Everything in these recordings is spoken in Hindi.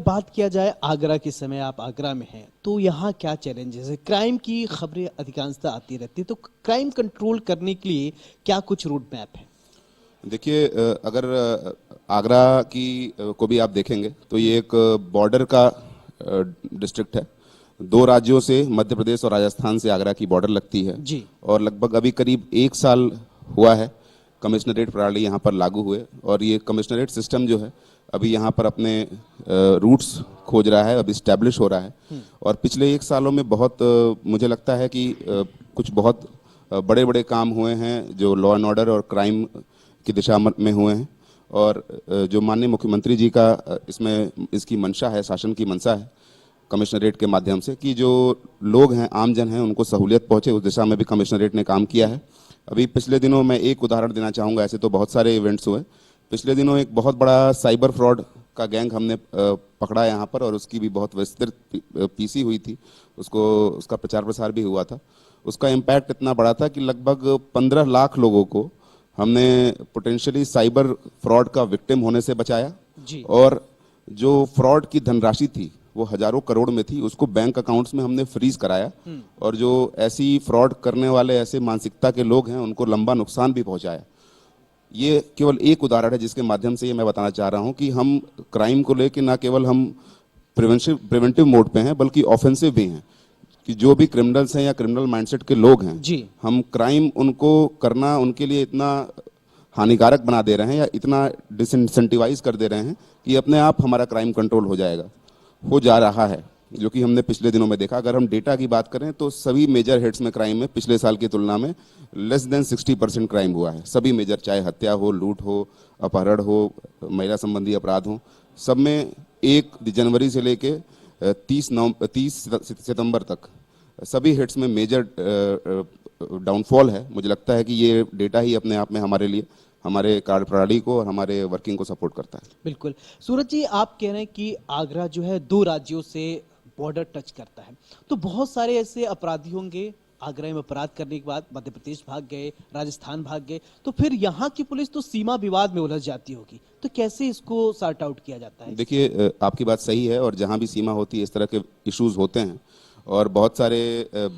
बात किया जाए आगरा के समय, आप आगरा में हैं, तो यहाँ क्या चैलेंजेस है? क्राइम की खबरें अधिकांशतः आती रहती है, तो क्राइम कंट्रोल करने के लिए क्या कुछ रूट मैप है? देखिए, अगर आगरा की को भी आप देखेंगे तो ये एक बॉर्डर का डिस्ट्रिक्ट है। दो राज्यों से, मध्य प्रदेश और राजस्थान से आगरा की बॉर्डर लगती है। जी। और लगभग अभी करीब 1 साल हुआ है कमिश्नरेट प्रणाली यहाँ पर लागू हुए, और ये कमिश्नरेट सिस्टम जो है अभी यहाँ पर अपने रूट्स खोज रहा है, अभी इस्टेब्लिश हो रहा है। और पिछले 1 सालों में बहुत मुझे लगता है कि कुछ बहुत बड़े बड़े काम हुए हैं जो लॉ एंड ऑर्डर और क्राइम की दिशा में हुए हैं। और जो माननीय मुख्यमंत्री जी का इसमें इसकी मंशा है, शासन की मंशा है कमिश्नरेट के माध्यम से, कि जो लोग हैं, आम जन हैं, उनको सहूलियत पहुंचे, उस दिशा में भी कमिश्नरेट ने काम किया है। अभी पिछले दिनों मैं एक उदाहरण देना चाहूँगा, ऐसे तो बहुत सारे इवेंट्स हुए। पिछले दिनों एक बहुत बड़ा साइबर फ्रॉड का गैंग हमने पकड़ा यहाँ पर, और उसकी भी बहुत विस्तृत पीसी हुई थी, उसका प्रचार प्रसार भी हुआ था। उसका इम्पैक्ट इतना बड़ा था कि लगभग 15 लाख लोगों को हमने पोटेंशियली साइबर फ्रॉड का विक्टिम होने से बचाया। जी। और जो फ्रॉड की धनराशि थी वो हजारों करोड़ में थी, उसको बैंक अकाउंट्स में हमने फ्रीज कराया। और जो ऐसी फ्रॉड करने वाले, ऐसे मानसिकता के लोग हैं, उनको लंबा नुकसान भी पहुंचाया। ये केवल एक उदाहरण है जिसके माध्यम से ये मैं बताना चाह रहा हूं कि हम क्राइम को लेकर ना केवल हम प्रिवेंटिव मोड पे हैं, बल्कि ऑफेंसिव भी हैं। कि जो भी क्रिमिनल्स हैं या क्रिमिनल माइंडसेट के लोग हैं, जी। हम क्राइम उनको करना, उनके लिए इतना हानिकारक बना दे रहे हैं या इतना डिसइंसेंटिवाइज कर दे रहे हैं कि अपने आप हमारा क्राइम कंट्रोल हो जा रहा है, जो कि हमने पिछले दिनों में देखा। अगर हम डेटा की बात करें तो सभी मेजर हेड्स में क्राइम में पिछले साल की तुलना में लेस देन 60% क्राइम हुआ है। सभी मेजर, चाहे हत्या हो, लूट हो, अपहरण हो, महिला संबंधी अपराध हो, सब में 1 जनवरी से लेके 30 सितंबर तक सभी हिट्स में मेजर डाउनफॉल है। मुझे लगता है कि ये डेटा ही अपने आप में हमारे लिए, हमारे कार्य प्रणाली को और हमारे वर्किंग को सपोर्ट करता है। बिल्कुल। सूरज जी, आप कह रहे हैं कि आगरा जो है 2 राज्यों से बॉर्डर टच करता है, तो बहुत सारे ऐसे अपराधी होंगे, आगरा में अपराध करने के बाद मध्य प्रदेश भाग गए, राजस्थान भाग गए, तो फिर यहाँ की पुलिस तो सीमा विवाद में उलझ जाती होगी, तो कैसे इसको सॉर्ट आउट किया जाता है? देखिए, आपकी बात सही है, और जहाँ भी सीमा होती है इस तरह के इश्यूज होते हैं। और बहुत सारे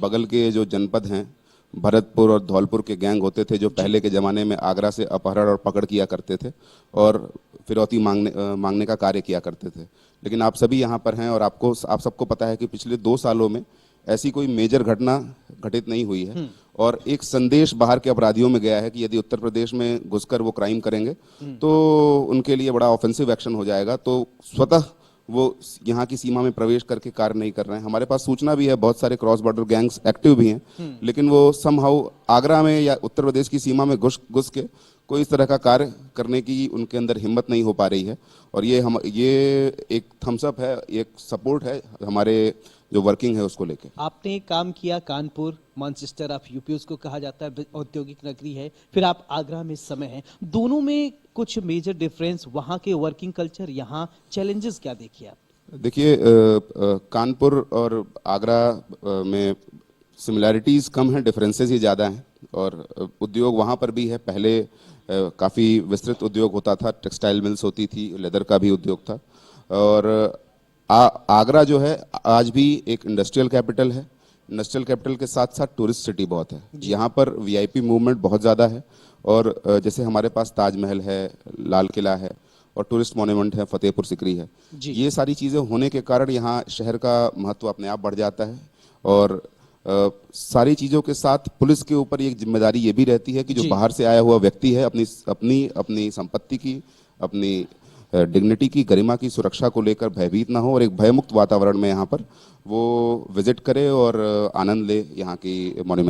बगल के जो जनपद हैं, भरतपुर और धौलपुर के गैंग होते थे जो पहले के ज़माने में आगरा से अपहरण और पकड़ किया करते थे और फिरौती मांगने का कार्य किया करते थे। लेकिन आप सभी यहाँ पर हैं और आप सबको पता है कि पिछले 2 सालों में ऐसी कोई मेजर घटना घटित नहीं हुई है। और एक संदेश बाहर के अपराधियों में गया है कि यदि उत्तर प्रदेश में घुसकर वो क्राइम करेंगे तो उनके लिए बड़ा ऑफेंसिव एक्शन हो जाएगा। तो स्वतः वो यहाँ की सीमा में प्रवेश करके कार्य नहीं कर रहे हैं। हमारे पास सूचना भी है, बहुत सारे क्रॉस बॉर्डर गैंग्स एक्टिव भी हैं, लेकिन वो समहाउ आगरा में या उत्तर प्रदेश की सीमा में घुस के कोई इस तरह का कार्य करने की उनके अंदर हिम्मत नहीं हो पा रही है। और ये एक थम्स अप है, एक सपोर्ट है हमारे जो वर्किंग है उसको लेके। आपने काम किया कानपुर, मैनचेस्टर ऑफ यूपी उसको कहा जाता है, औद्योगिक नगरी है, फिर आप आगरा में इस समय हैं, दोनों में कुछ मेजर डिफरेंस, वहाँ के वर्किंग कल्चर, यहाँ चैलेंजेस क्या देखिए आप? देखिए, कानपुर और आगरा में सिमिलैरिटीज़ कम हैं, डिफरेंसेस ही ज़्यादा हैं। और उद्योग वहाँ पर भी है, पहले काफ़ी विस्तृत उद्योग होता था, टेक्सटाइल मिल्स होती थी, लेदर का भी उद्योग था। और आगरा जो है आज भी एक इंडस्ट्रियल कैपिटल है। इंडस्ट्रियल कैपिटल के साथ साथ टूरिस्ट सिटी बहुत है। यहाँ पर वीआईपी मूवमेंट बहुत ज़्यादा है। और जैसे हमारे पास ताजमहल है, लाल किला है, और टूरिस्ट मॉन्यूमेंट है, फतेहपुर सिकरी है। ये सारी चीज़ें होने के कारण यहाँ शहर का महत्व अपने आप बढ़ जाता है। और सारी चीज़ों के साथ पुलिस के ऊपर एक जिम्मेदारी ये भी रहती है कि जो बाहर से आया हुआ व्यक्ति है अपनी संपत्ति की, अपनी डिग्निटी की, गरिमा की सुरक्षा को लेकर भयभीत ना हो और एक भयमुक्त वातावरण में यहाँ पर वो विजिट करे और आनंद ले यहाँ की मॉन्यूमेंट।